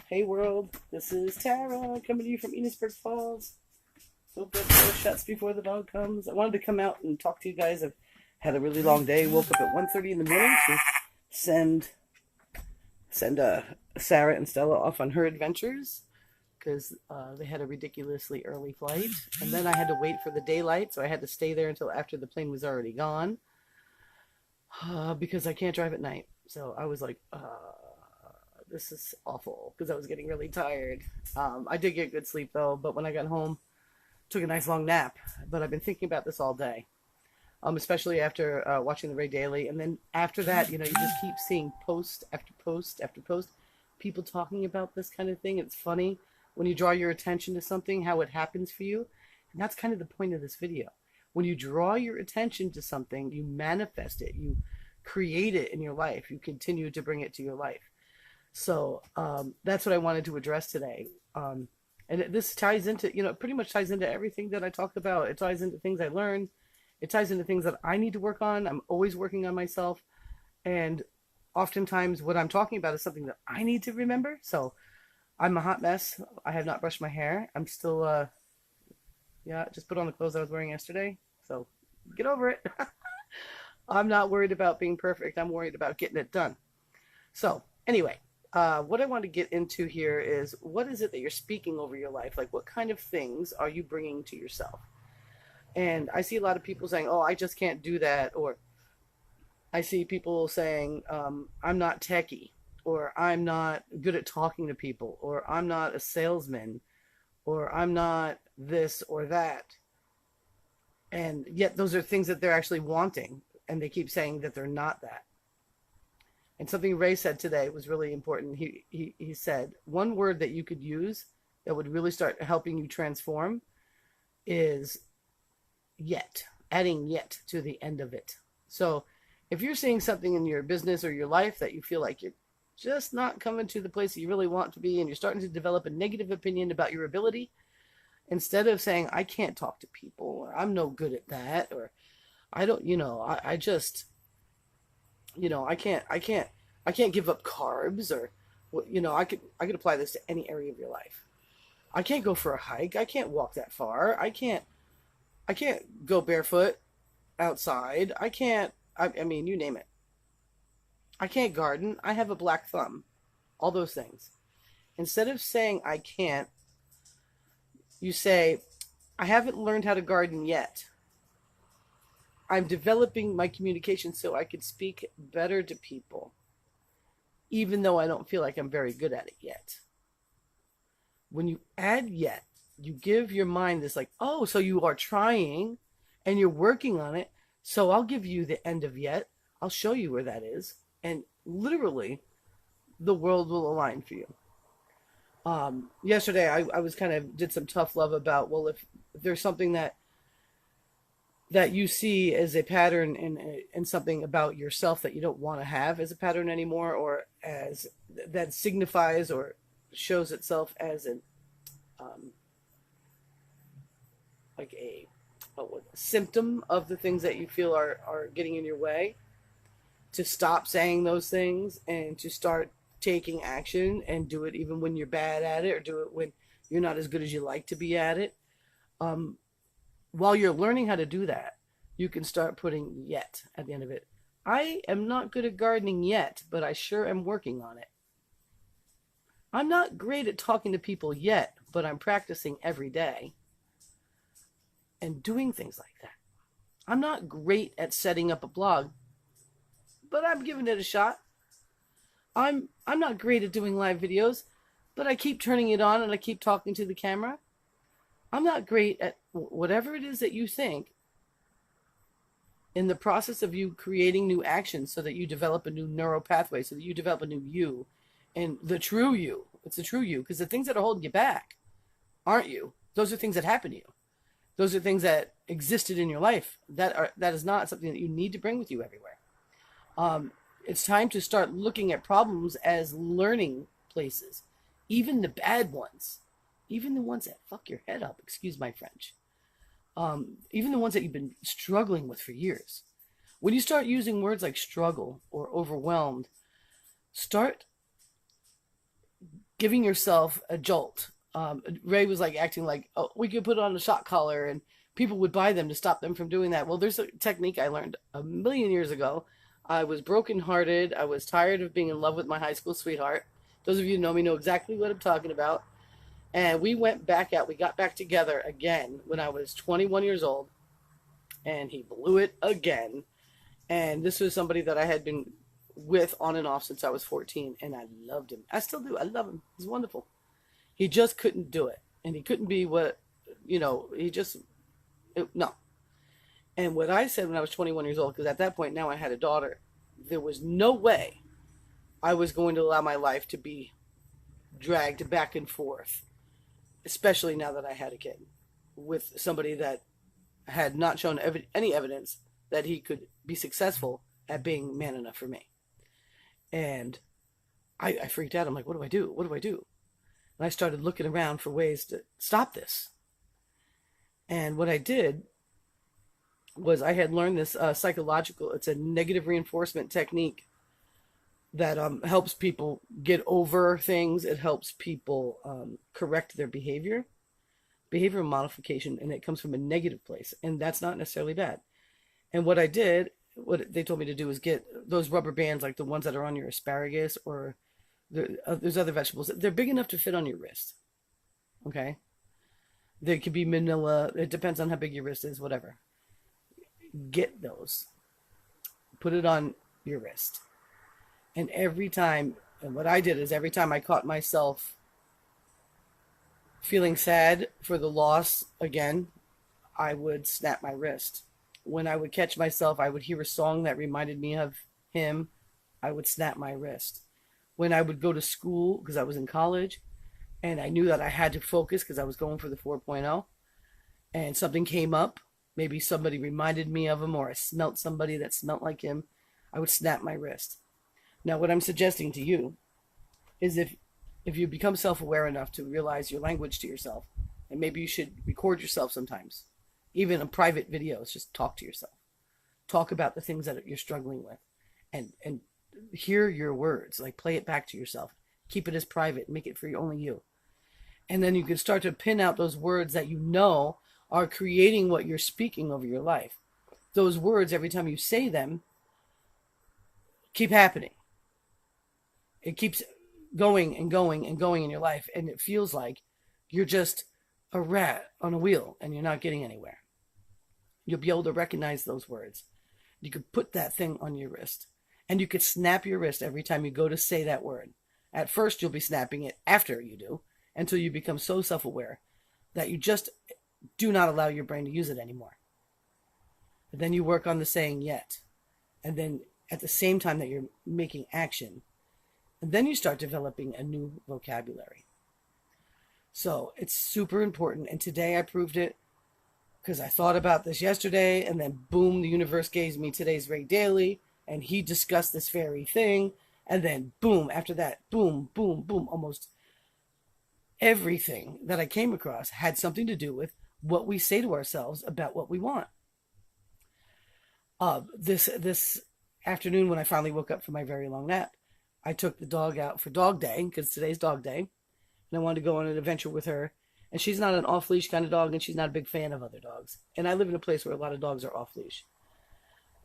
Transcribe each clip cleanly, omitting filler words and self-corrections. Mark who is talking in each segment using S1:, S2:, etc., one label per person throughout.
S1: Hey world, this is Tara coming to you from Enosburg Falls. Hope that door shuts before the dog comes. I wanted to come out and talk to you guys. I've had a really long day. Woke up at 1:30 in the morning to send Sarah and Stella off on her adventures because they had a ridiculously early flight. And then I had to wait for the daylight, so I had to stay there until after the plane was already gone because I can't drive at night. So I was like, this is awful because I was getting really tired. I did get good sleep though, but when I got home, took a nice long nap. But I've been thinking about this all day, especially after watching the Ray Daly. And then after that, you just keep seeing post after post after post, people talking about this kind of thing. It's funny when you draw your attention to something, how it happens for you. And that's kind of the point of this video. When you draw your attention to something, you manifest it, you create it in your life, you continue to bring it to your life. So that's what I wanted to address today. And this ties into, it pretty much ties into everything that I talked about. It ties into things I learned. It ties into things that I need to work on. I'm always working on myself. And oftentimes what I'm talking about is something that I need to remember. So I'm a hot mess. I have not brushed my hair. I'm still, just put on the clothes I was wearing yesterday. So get over it. I'm not worried about being perfect. I'm worried about getting it done. So anyway. What I want to get into here is, what is it that you're speaking over your life? Like, what kind of things are you bringing to yourself? And I see a lot of people saying, oh, I just can't do that. Or I see people saying, I'm not techie, or I'm not good at talking to people, or I'm not a salesman, or I'm not this or that. And yet those are things that they're actually wanting. And they keep saying that they're not that. And something Ray said today was really important. He said, one word that you could use that would really start helping you transform is yet, adding yet to the end of it. So if you're seeing something in your business or your life that you feel like you're just not coming to the place that you really want to be, and you're starting to develop a negative opinion about your ability, instead of saying, I can't talk to people, or I'm no good at that, or I don't, I just... I can't give up carbs, or, I could apply this to any area of your life. I can't go for a hike. I can't walk that far. I can't go barefoot outside. I mean, you name it. I can't garden. I have a black thumb. All those things. Instead of saying I can't, you say, I haven't learned how to garden yet. I'm developing my communication so I could speak better to people, even though I don't feel like I'm very good at it yet. When you add yet, you give your mind this like, oh, so you are trying and you're working on it. So I'll give you the end of yet. I'll show you where that is. And literally, the world will align for you. Yesterday, I was did some tough love about, well, if there's something that you see as a pattern in something about yourself that you don't want to have as a pattern anymore, or as that signifies or shows itself as a symptom of the things that you feel are getting in your way, to stop saying those things and to start taking action and do it even when you're bad at it, or do it when you're not as good as you like to be at it. While you're learning how to do that, you can start putting yet at the end of it. I am not good at gardening yet, but I sure am working on it. I'm not great at talking to people yet, but I'm practicing every day and doing things like that. I'm not great at setting up a blog, but I'm giving it a shot. I'm not great at doing live videos, but I keep turning it on and I keep talking to the camera. I'm not great at whatever it is that you think. In the process of you creating new actions so that you develop a new neural pathway, so that you develop a new you, and the true you. It's the true you, because the things that are holding you back aren't you. Those are things that happen to you. Those are things that existed in your life. That is not something that you need to bring with you everywhere. It's time to start looking at problems as learning places, even the bad ones. Even the ones that fuck your head up, excuse my French. Even the ones that you've been struggling with for years. When you start using words like struggle or overwhelmed, start giving yourself a jolt. Ray was like acting like, oh, we could put on a shot collar and people would buy them to stop them from doing that. Well, there's a technique I learned a million years ago. I was brokenhearted. I was tired of being in love with my high school sweetheart. Those of you who know me know exactly what I'm talking about. And we went back out. We got back together again when I was 21 years old. And he blew it again. And this was somebody that I had been with on and off since I was 14. And I loved him. I still do. I love him. He's wonderful. He just couldn't do it. And he couldn't be what, he just, no. And what I said when I was 21 years old, because at that point now I had a daughter, there was no way I was going to allow my life to be dragged back and forth, especially now that I had a kid, with somebody that had not shown any evidence that he could be successful at being man enough for me. And I freaked out. I'm like, what do I do? What do I do? And I started looking around for ways to stop this. And what I did was I had learned this it's a negative reinforcement technique that helps people get over things. It helps people correct their behavioral modification, and it comes from a negative place, and that's not necessarily bad. And what I did, what they told me to do is get those rubber bands, like the ones that are on your asparagus, or there's other vegetables. They're big enough to fit on your wrist. Okay? They could be manila. It depends on how big your wrist is, whatever. Get those. Put it on your wrist. And what I did is every time I caught myself feeling sad for the loss again, I would snap my wrist. When I would catch myself, I would hear a song that reminded me of him, I would snap my wrist. When I would go to school, because I was in college, and I knew that I had to focus because I was going for the 4.0, and something came up, maybe somebody reminded me of him, or I smelt somebody that smelt like him, I would snap my wrist. Now, what I'm suggesting to you is if you become self-aware enough to realize your language to yourself, and maybe you should record yourself sometimes, even in private videos, just talk to yourself. Talk about the things that you're struggling with, and hear your words, like play it back to yourself. Keep it as private, make it for only you. And then you can start to pin out those words that you know are creating what you're speaking over your life. Those words, every time you say them, keep happening. It keeps going and going and going in your life, and it feels like you're just a rat on a wheel and you're not getting anywhere. You'll be able to recognize those words. You could put that thing on your wrist, and you could snap your wrist every time you go to say that word. At first, you'll be snapping it after you do, until you become so self-aware that you just do not allow your brain to use it anymore. And then you work on the saying yet. And then at the same time that you're making action, and then you start developing a new vocabulary. So it's super important. And today I proved it because I thought about this yesterday, and then boom, the universe gave me today's Ray Daly, and he discussed this very thing. And then boom, after that, boom, boom, boom, almost everything that I came across had something to do with what we say to ourselves about what we want. This afternoon, when I finally woke up from my very long nap, I took the dog out for dog day, because today's dog day, and I wanted to go on an adventure with her. And she's not an off-leash kind of dog, and she's not a big fan of other dogs. And I live in a place where a lot of dogs are off-leash.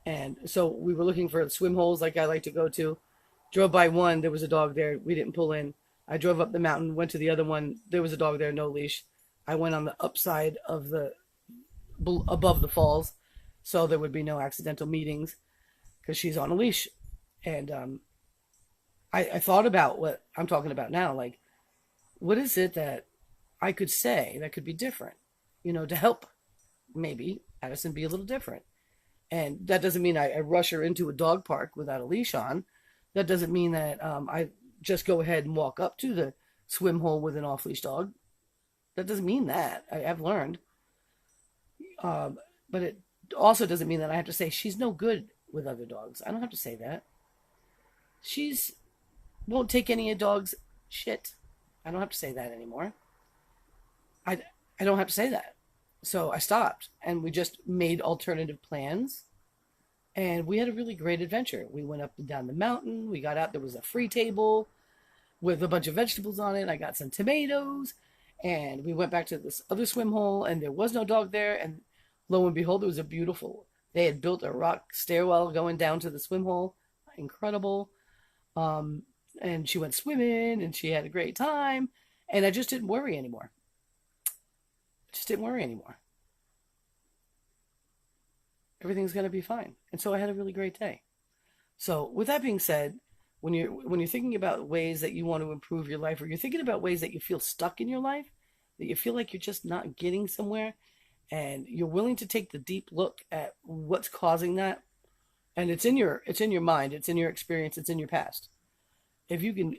S1: And so we were looking for swim holes like I like to go to. Drove by one, there was a dog there. We didn't pull in. I drove up the mountain, went to the other one. There was a dog there, no leash. I went on the upside of above the falls, so there would be no accidental meetings, because she's on a leash. And I thought about what I'm talking about now. Like, what is it that I could say that could be different, to help maybe Addison be a little different? And that doesn't mean I rush her into a dog park without a leash on. That doesn't mean that I just go ahead and walk up to the swim hole with an off-leash dog. That doesn't mean that. I've learned. But it also doesn't mean that I have to say she's no good with other dogs. I don't have to say that. She's won't take any of dog's shit. I don't have to say that anymore. I don't have to say that. So I stopped, and we just made alternative plans. And we had a really great adventure. We went up and down the mountain. We got out. There was a free table. with a bunch of vegetables on it. I got some tomatoes, and we went back to this other swim hole, and there was no dog there. And lo and behold, it was a beautiful. They had built a rock stairwell going down to the swim hole. Incredible. Um, and she went swimming, and she had a great time. And I just didn't worry anymore. Just didn't worry anymore. Everything's gonna be fine. And so I had a really great day. So with that being said, when you're thinking about ways that you want to improve your life, or you're thinking about ways that you feel stuck in your life, that you feel like you're just not getting somewhere, and you're willing to take the deep look at what's causing that, and it's in your mind, it's in your experience, it's in your past. If you can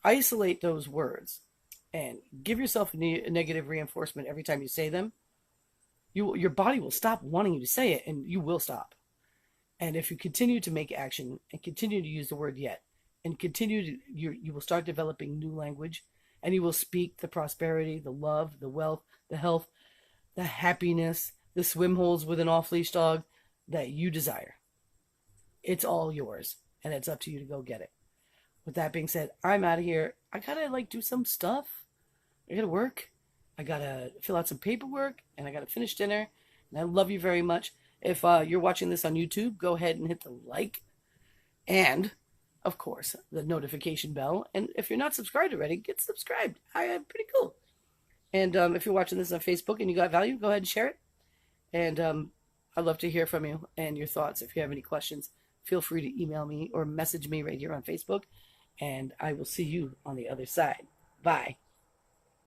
S1: isolate those words and give yourself negative reinforcement every time you say them, your body will stop wanting you to say it, and you will stop. And if you continue to make action and continue to use the word yet, and continue to, you will start developing new language, and you will speak the prosperity, the love, the wealth, the health, the happiness, the swim holes with an off leash dog that you desire. It's all yours, and it's up to you to go get it. With that being said, I'm out of here. I gotta do some stuff. I gotta work. I gotta fill out some paperwork, and I gotta finish dinner. And I love you very much. If you're watching this on YouTube, go ahead and hit the like and, of course, the notification bell. And if you're not subscribed already, get subscribed. I'm pretty cool. And if you're watching this on Facebook and you got value, go ahead and share it. And I'd love to hear from you and your thoughts. If you have any questions, feel free to email me or message me right here on Facebook. And I will see you on the other side. Bye.